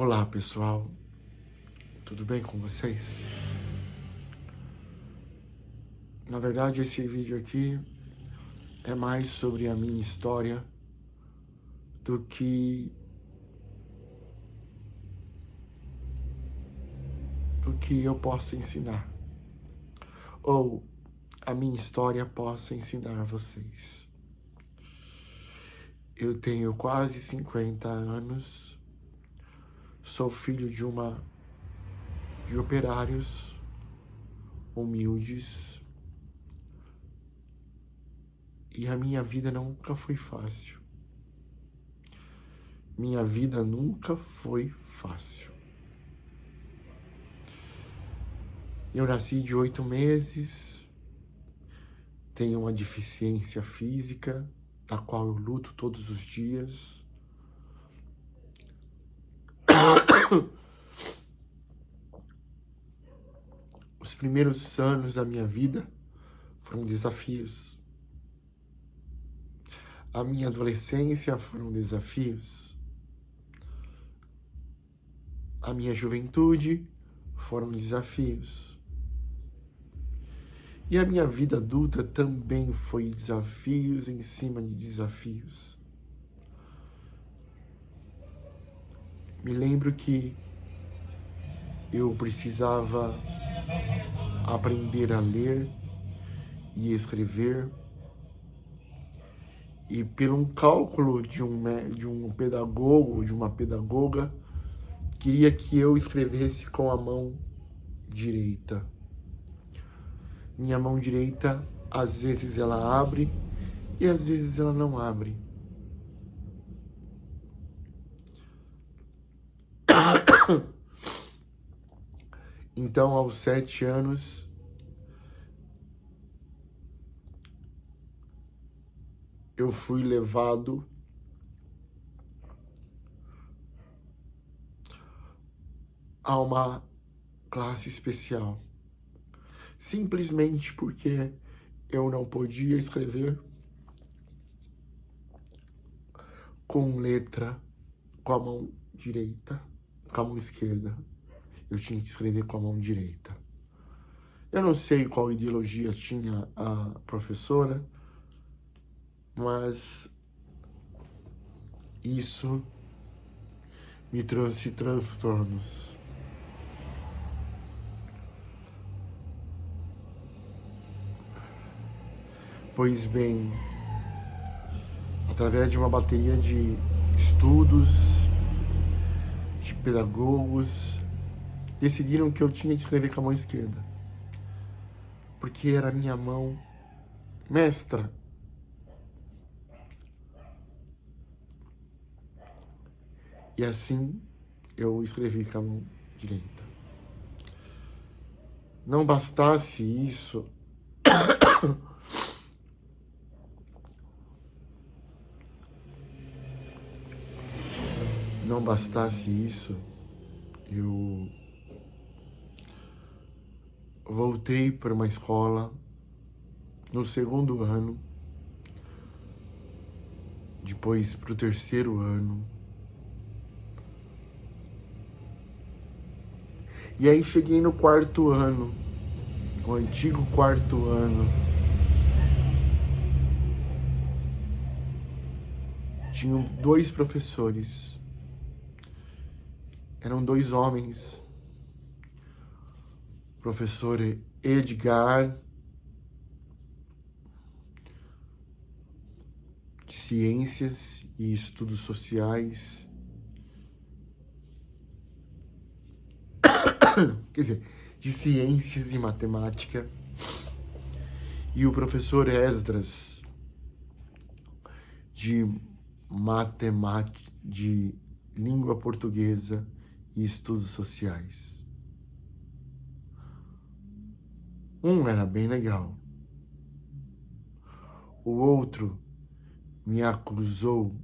Olá pessoal, tudo bem com vocês? Na verdade esse vídeo aqui é mais sobre a minha história do que eu possa ensinar, ou a minha história possa ensinar vocês. Eu tenho quase 50 anos, sou filho de operários humildes e a minha vida nunca foi fácil. Minha vida nunca foi fácil. Eu nasci de 8 meses, tenho uma deficiência física, da qual eu luto todos os dias. Os primeiros anos da minha vida foram desafios. A minha adolescência foram desafios. A minha juventude foram desafios. E a minha vida adulta também foi desafios em cima de desafios. Me lembro que eu precisava aprender a ler e escrever, e por um cálculo de um pedagogo, de uma pedagoga, queria que eu escrevesse com a mão direita. Minha mão direita, às vezes ela abre e às vezes ela não abre. Então, aos 7 anos, eu fui levado a uma classe especial. Simplesmente porque eu não podia escrever com letra com a mão direita, com a mão esquerda. Eu tinha que escrever com a mão direita. Eu não sei qual ideologia tinha a professora, mas isso me trouxe transtornos. Pois bem, através de uma bateria de estudos, de pedagogos, decidiram que eu tinha que escrever com a mão esquerda, porque era a minha mão mestra. E assim eu escrevi com a mão direita. Não bastasse isso, eu voltei para uma escola no segundo ano, depois para o terceiro ano. E aí cheguei no quarto ano, o antigo quarto ano. Tinham 2 professores. Eram 2 homens. O professor Edgar, de Ciências e Estudos Sociais. Quer dizer, de Ciências e Matemática. E o professor Esdras, de Matemática, de Língua Portuguesa e Estudos Sociais. Um era bem legal. O outro me acusou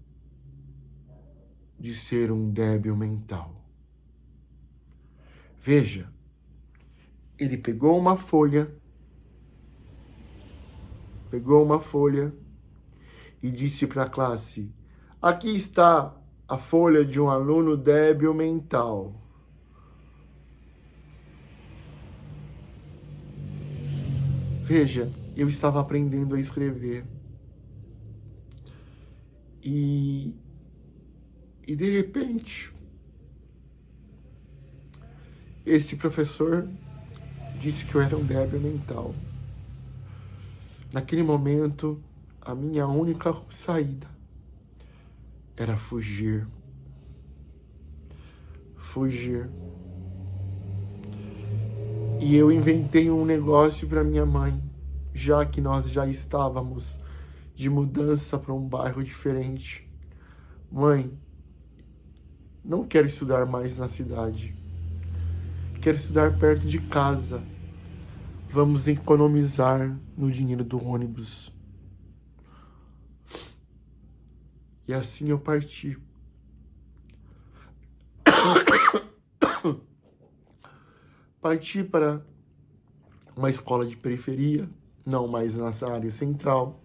de ser um débil mental. Veja, ele pegou uma folha e disse para a classe: aqui está a folha de um aluno débil mental. Veja, eu estava aprendendo a escrever. E de repente, esse professor disse que eu era um débil mental. Naquele momento, a minha única saída era fugir. Fugir. E eu inventei um negócio para minha mãe, já que nós já estávamos de mudança para um bairro diferente. Mãe, não quero estudar mais na cidade. Quero estudar perto de casa. Vamos economizar no dinheiro do ônibus. E assim eu parti. Parti para uma escola de periferia, não mais na área central.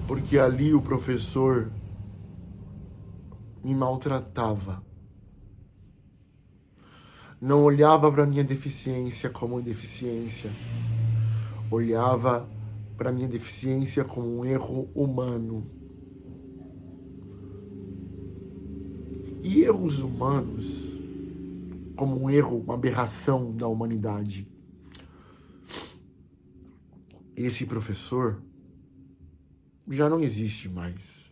Porque ali o professor me maltratava. Não olhava para minha deficiência como deficiência. Olhava para minha deficiência como um erro humano. E erros humanos como um erro, uma aberração da humanidade. Esse professor já não existe mais.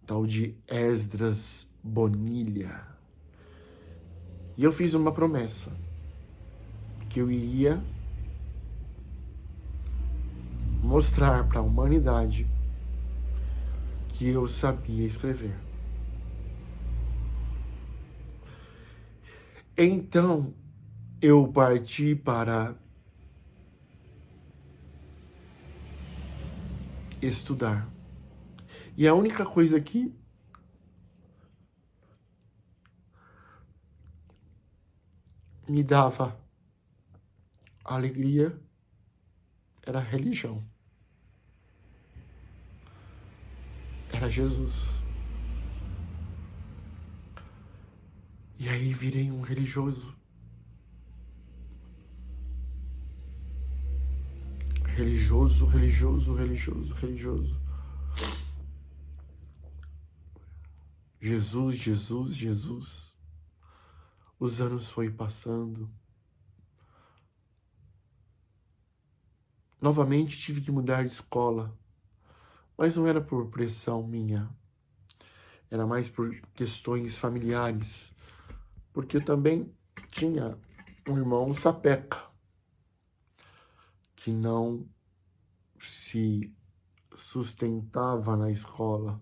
Tal de Esdras Bonilha. E eu fiz uma promessa, que eu iria mostrar para a humanidade que eu sabia escrever. Então, eu parti para estudar. E a única coisa que me dava alegria era a religião. Era Jesus. E aí virei um religioso. Religioso, religioso, religioso, religioso. Jesus, Jesus, Jesus. Os anos foi passando. Novamente tive que mudar de escola. Mas não era por pressão minha. Era mais por questões familiares. Porque eu também tinha um irmão sapeca, que não se sustentava na escola.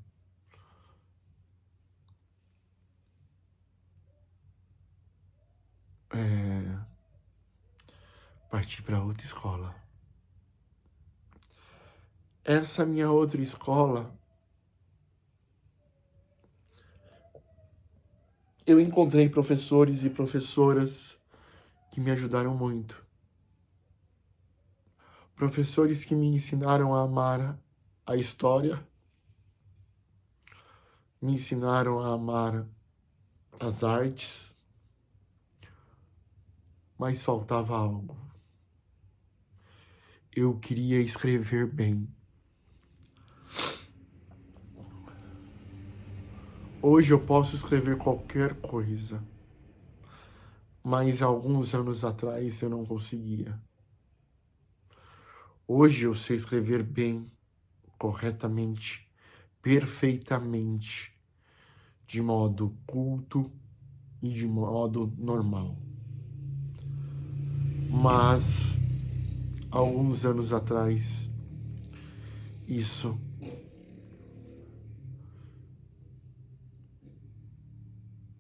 Parti para outra escola. Essa minha outra escola, eu encontrei professores e professoras que me ajudaram muito. Professores que me ensinaram a amar a história, me ensinaram a amar as artes, mas faltava algo. Eu queria escrever bem. Hoje eu posso escrever qualquer coisa, mas alguns anos atrás eu não conseguia. Hoje eu sei escrever bem, corretamente, perfeitamente, de modo culto e de modo normal. Mas, alguns anos atrás, isso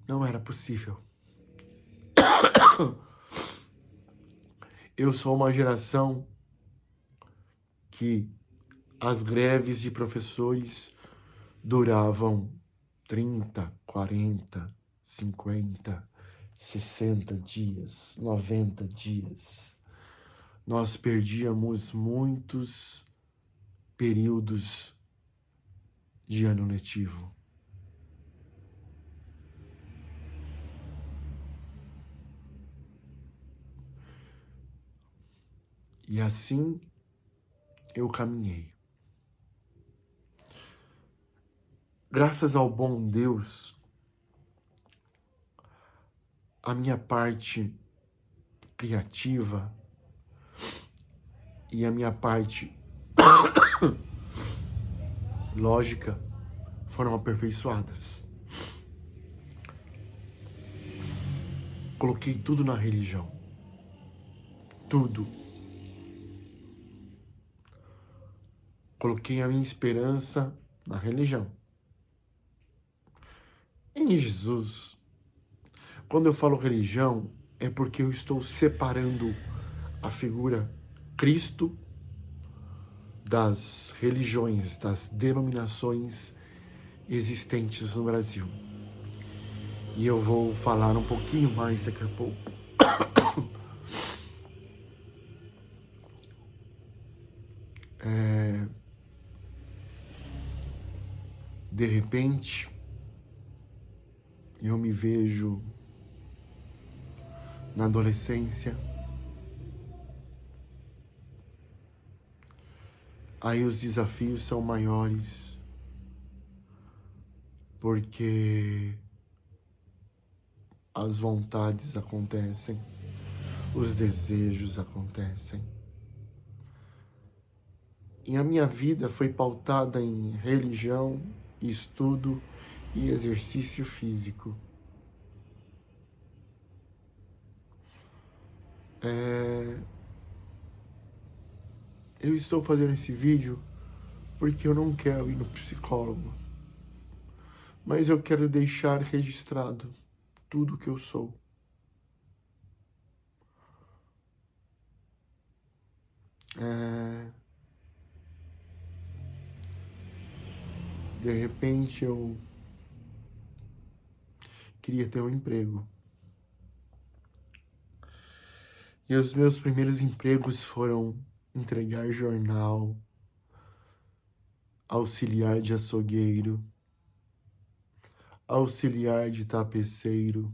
não era possível. Eu sou uma geração que as greves de professores duravam 30, 40, 50, 60 dias, 90 dias. Nós perdíamos muitos períodos de ano letivo. E assim eu caminhei. Graças ao bom Deus, a minha parte criativa e a minha parte lógica foram aperfeiçoadas. Coloquei tudo na religião. Tudo. Coloquei a minha esperança na religião. Em Jesus. Quando eu falo religião, é porque eu estou separando a figura Cristo das religiões, das denominações existentes no Brasil. E eu vou falar um pouquinho mais daqui a pouco. De repente, eu me vejo na adolescência. Aí os desafios são maiores, porque as vontades acontecem, os desejos acontecem. E a minha vida foi pautada em religião, estudo e exercício físico. Eu estou fazendo esse vídeo porque eu não quero ir no psicólogo, mas eu quero deixar registrado tudo que eu sou. De repente eu queria ter um emprego. E os meus primeiros empregos foram entregar jornal, auxiliar de açougueiro, auxiliar de tapeceiro.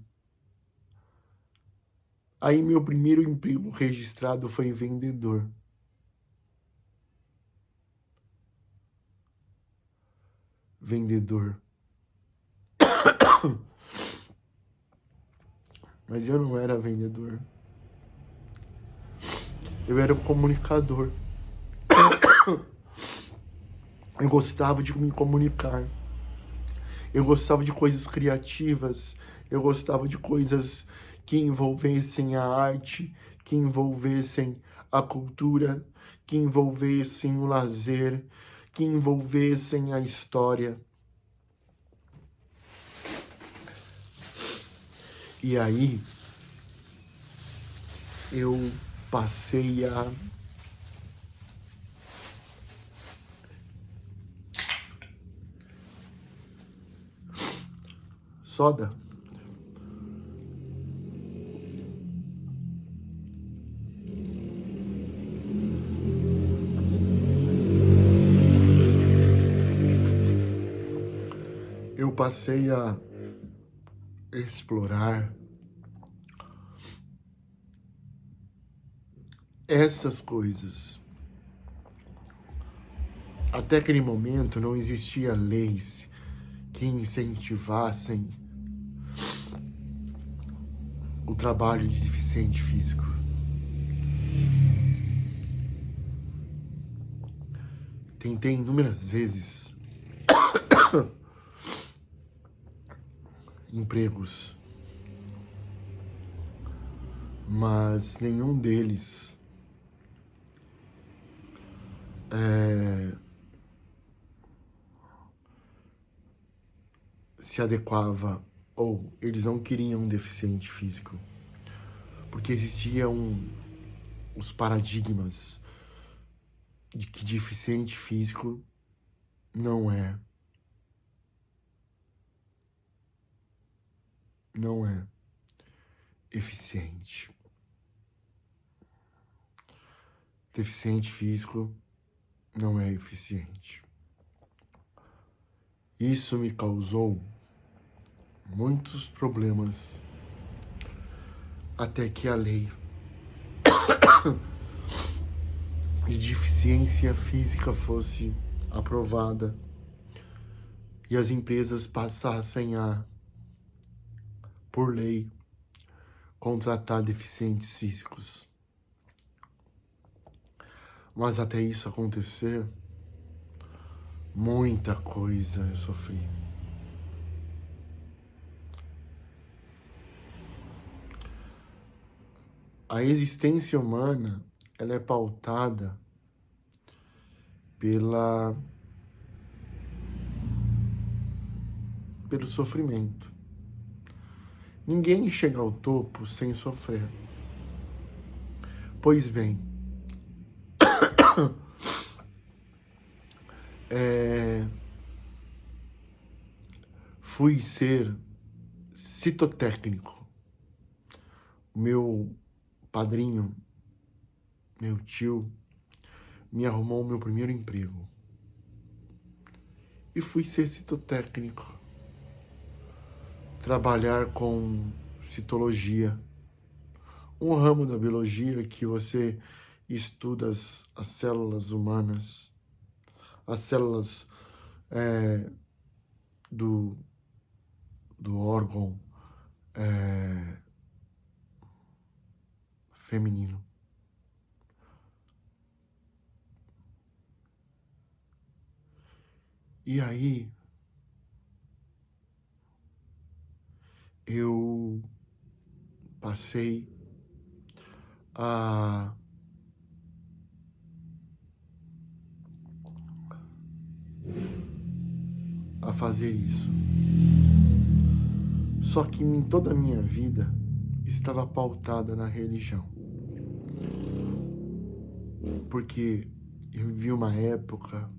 Aí meu primeiro emprego registrado foi vendedor. Vendedor. Mas eu não era vendedor. Eu era um comunicador. Eu gostava de me comunicar. Eu gostava de coisas criativas. Eu gostava de coisas que envolvessem a arte, que envolvessem a cultura, que envolvessem o lazer, que envolvessem a história. E aí, eu passei a soda. Eu passei a explorar essas coisas. Até aquele momento não existia leis que incentivassem o trabalho de deficiente físico. Tentei inúmeras vezes empregos, mas nenhum deles se adequava, ou eles não queriam um deficiente físico, porque existiam os paradigmas de que deficiente físico não é eficiente. Deficiente físico não é eficiente. Isso me causou muitos problemas até que a lei de deficiência física fosse aprovada e as empresas passassem a, por lei, contratar deficientes físicos. Mas até isso acontecer, muita coisa eu sofri. A existência humana, ela é pautada pelo sofrimento. Ninguém chega ao topo sem sofrer. Pois bem, fui ser citotécnico. Meu padrinho, meu tio, me arrumou o meu primeiro emprego. E fui ser citotécnico. Trabalhar com citologia. Um ramo da biologia que você estuda as células humanas, as células do órgão feminino. E aí, eu passei a fazer isso. Só que em toda a minha vida estava pautada na religião. Porque eu vivi uma época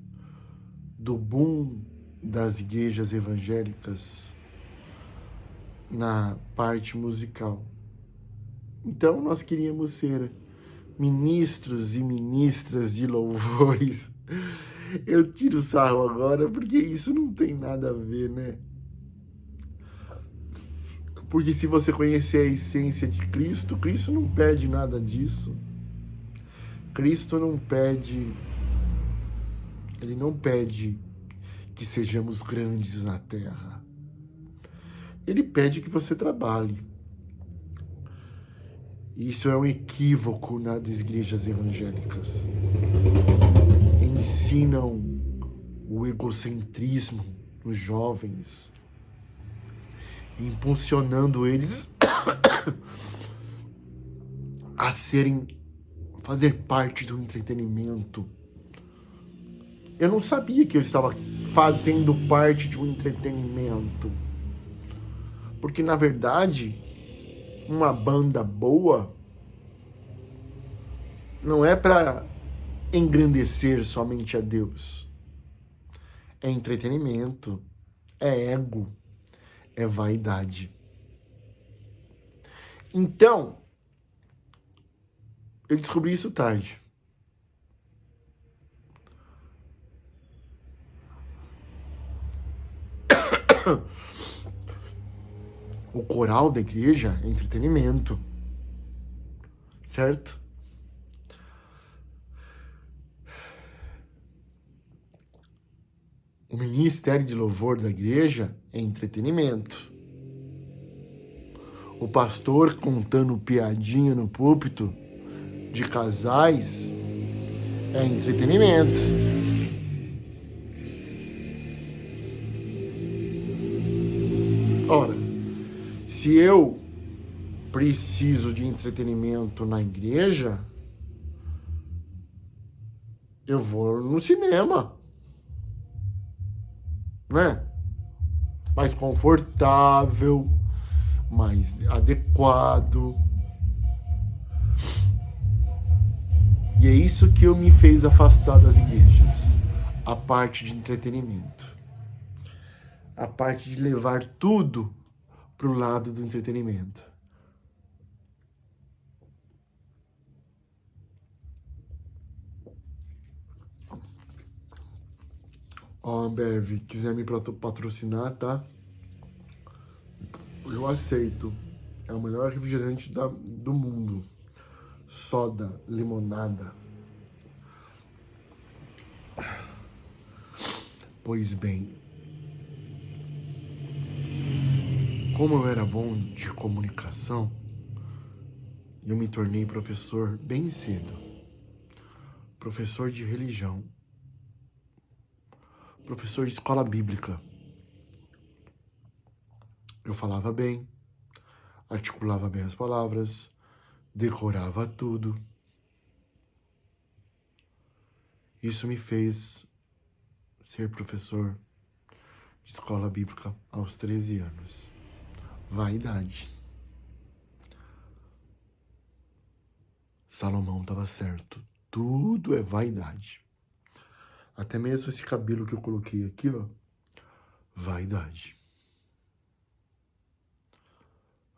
do boom das igrejas evangélicas na parte musical. Então nós queríamos ser ministros e ministras de louvores. Eu tiro sarro agora porque isso não tem nada a ver, né? Porque se você conhecer a essência de Cristo, Cristo não pede nada disso. Cristo não pede, ele não pede que sejamos grandes na terra. Ele pede que você trabalhe. Isso é um equívoco nas igrejas evangélicas. Ensinam o egocentrismo nos jovens, impulsionando eles a fazer parte do entretenimento. Eu não sabia que eu estava fazendo parte de um entretenimento. Porque, na verdade, uma banda boa não é para engrandecer somente a Deus. É entretenimento, é ego, é vaidade. Então, eu descobri isso tarde. O coral da igreja é entretenimento, certo? O ministério de louvor da igreja é entretenimento. O pastor contando piadinha no púlpito de casais é entretenimento. Ora, se eu preciso de entretenimento na igreja, eu vou no cinema, né? Mais confortável, mais adequado. E é isso que me fez afastar das igrejas. A parte de entretenimento. A parte de levar tudo pro lado do entretenimento. Ó, Ambev, quiser me patrocinar, tá? Eu aceito. É o melhor refrigerante do mundo. Soda, limonada. Pois bem, como eu era bom de comunicação, eu me tornei professor bem cedo. Professor de religião. Professor de escola bíblica. Eu falava bem, articulava bem as palavras, decorava tudo. Isso me fez ser professor de escola bíblica aos 13 anos. Vaidade. Salomão estava certo. Tudo é vaidade. Até mesmo esse cabelo que eu coloquei aqui, ó. Vaidade.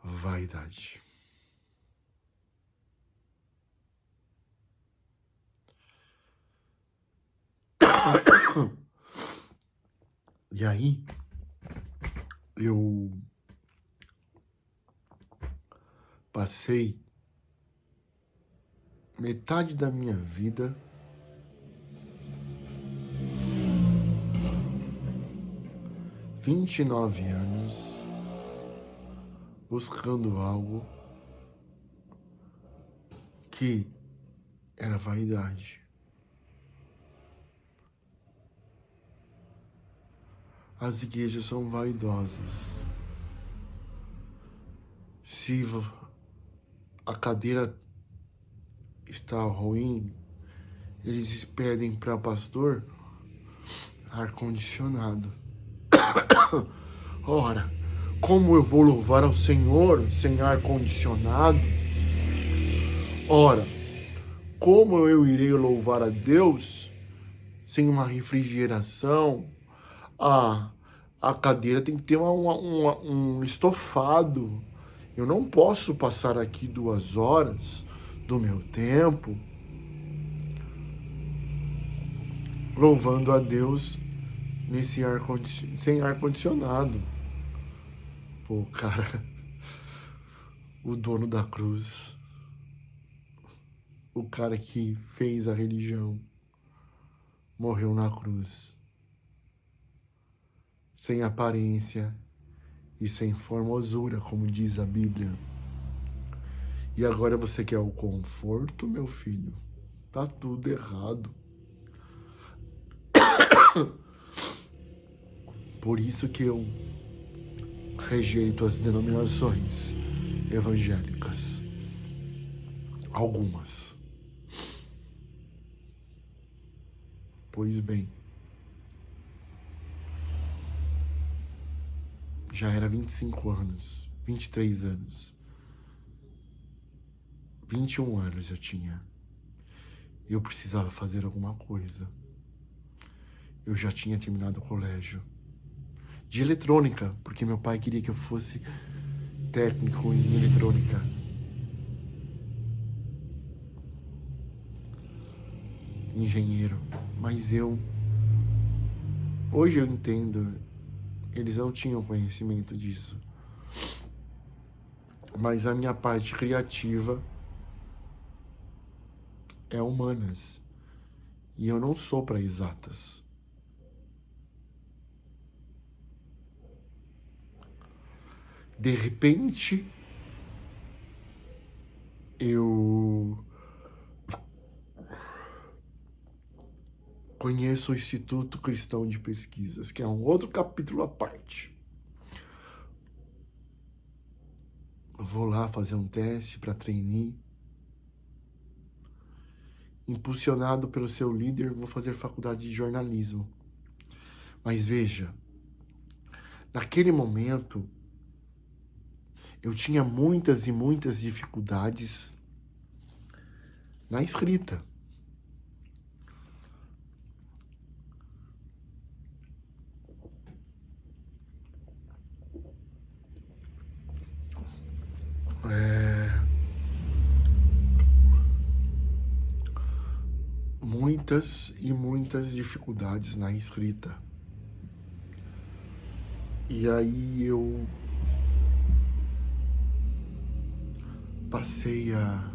Vaidade. E aí, eu passei metade da minha vida – 29 anos buscando algo que era vaidade. As igrejas são vaidosas. Se a cadeira está ruim, eles pedem para pastor ar-condicionado. Ora, como eu vou louvar ao Senhor sem ar-condicionado? Ora, como eu irei louvar a Deus sem uma refrigeração? A cadeira tem que ter um estofado. Eu não posso passar aqui 2 horas do meu tempo louvando a Deus nesse sem ar-condicionado. Pô, cara, o dono da cruz, o cara que fez a religião, morreu na cruz, sem aparência e sem formosura, como diz a Bíblia. E agora você quer o conforto, meu filho? Tá tudo errado. Por isso que eu rejeito as denominações evangélicas. Algumas. Pois bem, já era 25 anos, 23 anos, 21 anos eu tinha. Eu precisava fazer alguma coisa. Eu já tinha terminado o colégio de eletrônica, porque meu pai queria que eu fosse técnico em eletrônica. Engenheiro. Mas hoje eu entendo, eles não tinham conhecimento disso. Mas a minha parte criativa é humanas. E eu não sou para exatas. De repente, eu conheço o Instituto Cristão de Pesquisas, que é um outro capítulo à parte. Vou lá fazer um teste para trainee. Impulsionado pelo seu líder, vou fazer faculdade de jornalismo. Mas veja, naquele momento, eu tinha muitas e muitas dificuldades na escrita. Muitas e muitas dificuldades na escrita. E aí eu passei a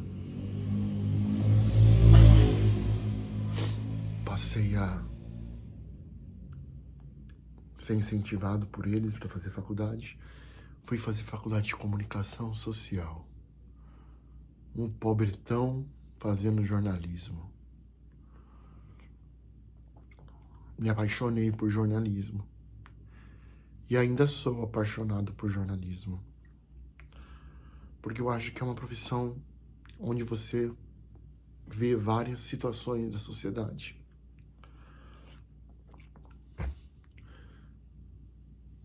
ser incentivado por eles para fazer faculdade. Fui fazer faculdade de comunicação social. Um pobretão fazendo jornalismo. Me apaixonei por jornalismo. E ainda sou apaixonado por jornalismo. Porque eu acho que é uma profissão onde você vê várias situações da sociedade.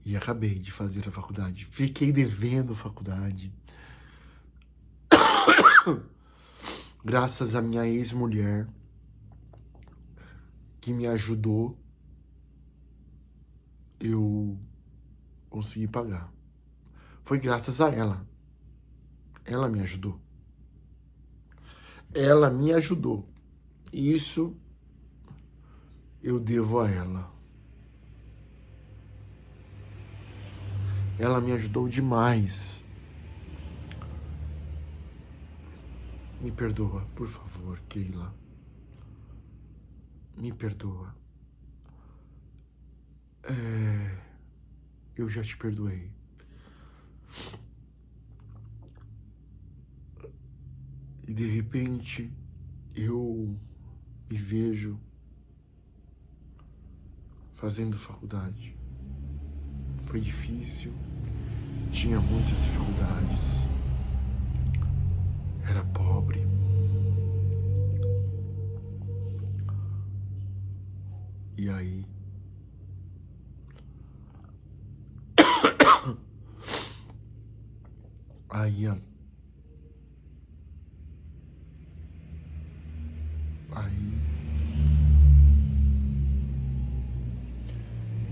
E acabei de fazer a faculdade. Fiquei devendo faculdade. Graças à minha ex-mulher, que me ajudou, eu consegui pagar. Foi graças a ela. Ela me ajudou. Ela me ajudou. E isso eu devo a ela. Ela me ajudou demais. Me perdoa, por favor, Keila. Me perdoa. Eu já te perdoei. E de repente, eu me vejo fazendo faculdade. Foi difícil, tinha muitas dificuldades, era pobre. E aí, aí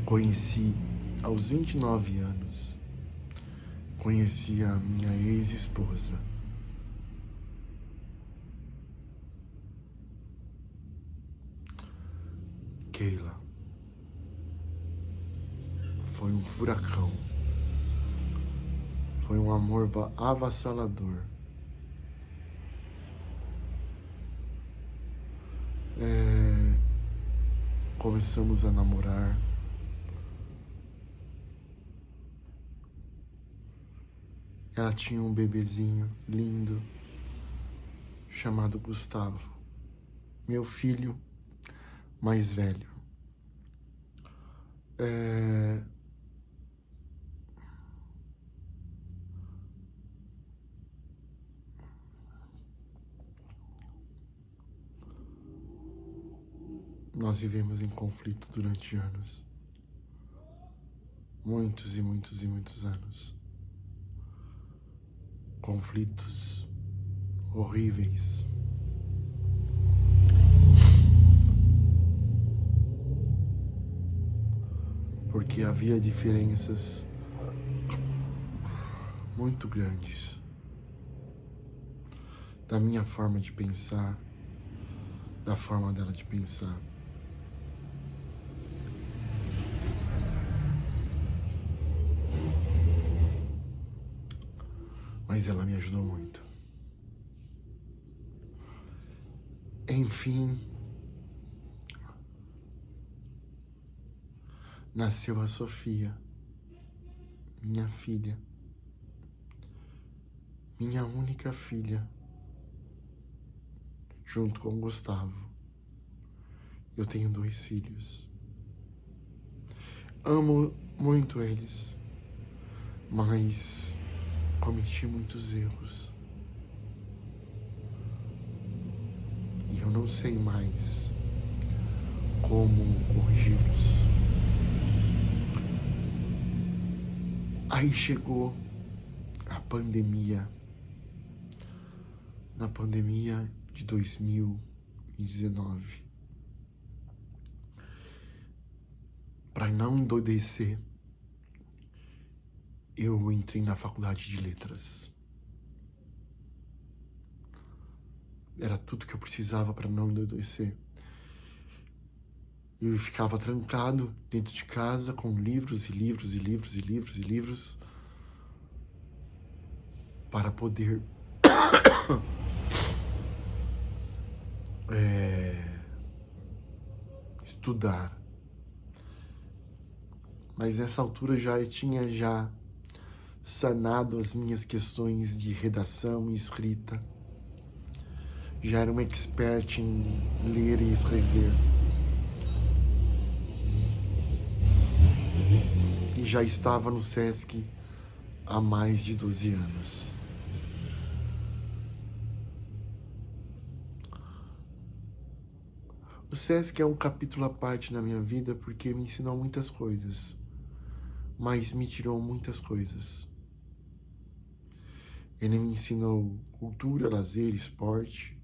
conheci aos 29 anos, conheci a minha ex-esposa. Keila. Foi um furacão. Foi um amor avassalador. Começamos a namorar. Ela tinha um bebezinho lindo chamado Gustavo, meu filho mais velho. Nós vivemos em conflito durante anos. Muitos e muitos e muitos anos. Conflitos horríveis. Porque havia diferenças muito grandes da minha forma de pensar, da forma dela de pensar. Mas ela me ajudou muito. Enfim, nasceu a Sofia, minha filha, minha única filha, junto com o Gustavo. Eu tenho 2 filhos. Amo muito eles, mas cometi muitos erros. E eu não sei mais como corrigi-los. Aí chegou a pandemia. Na pandemia de 2019. Para não endoidecer, eu entrei na faculdade de letras. Era tudo que eu precisava para não endoidecer. Eu ficava trancado dentro de casa com livros e livros e livros e livros e livros para poder estudar. Mas nessa altura eu tinha sanado as minhas questões de redação e escrita. Já era um expert em ler e escrever. E já estava no SESC há mais de 12 anos. O SESC é um capítulo à parte na minha vida porque me ensinou muitas coisas, mas me tirou muitas coisas. Ele me ensinou cultura, lazer, esporte,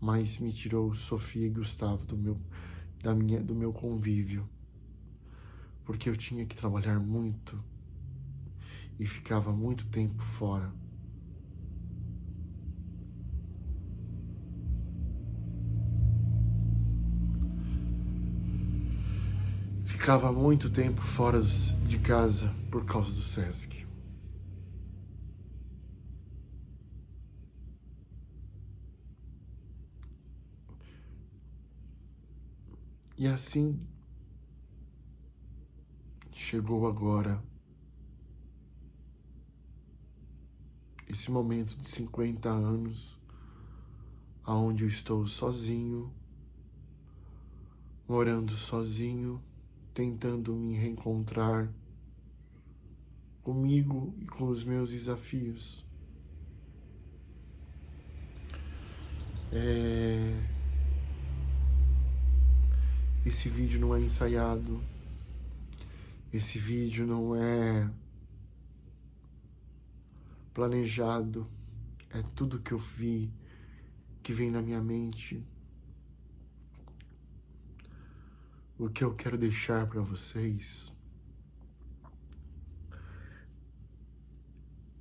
mas me tirou Sofia e Gustavo do meu convívio, porque eu tinha que trabalhar muito e ficava muito tempo fora. Ficava muito tempo fora de casa por causa do SESC. E assim, chegou agora esse momento de 50 anos, aonde eu estou sozinho, morando sozinho, tentando me reencontrar comigo e com os meus desafios. Esse vídeo não é ensaiado, esse vídeo não é planejado, é tudo que eu vi, que vem na minha mente. O que eu quero deixar para vocês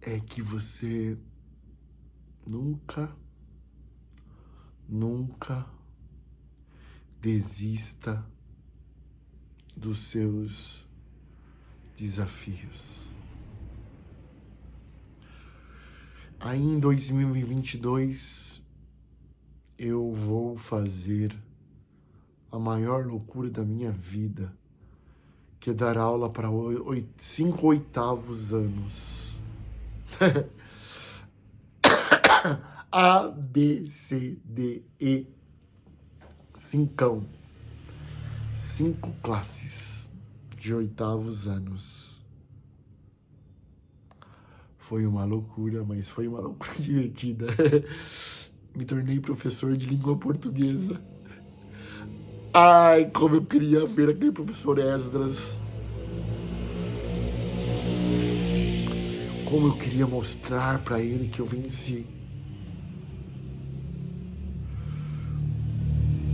é que você nunca desista dos seus desafios. Aí em 2022 eu vou fazer a maior loucura da minha vida, que é dar aula para 5 oitavos anos. A, B, C, D, E, 5 classes de oitavos anos. Foi uma loucura, mas foi uma loucura divertida. Me tornei professor de língua portuguesa. Ai, como eu queria ver aquele professor Esdras. Como eu queria mostrar para ele que eu venci.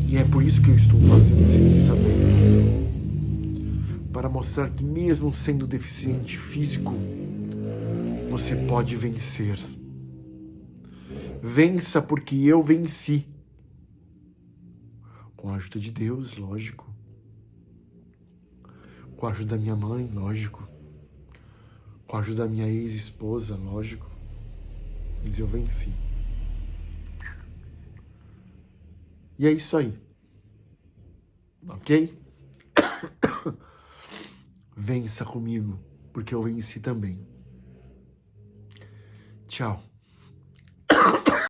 E é por isso que eu estou fazendo esse vídeo também. Para mostrar que mesmo sendo deficiente físico, você pode vencer. Vença porque eu venci. Com a ajuda de Deus, lógico. Com a ajuda da minha mãe, lógico. Com a ajuda da minha ex-esposa, lógico. Mas eu venci. E é isso aí. Ok? Vença comigo, porque eu venci também. Tchau.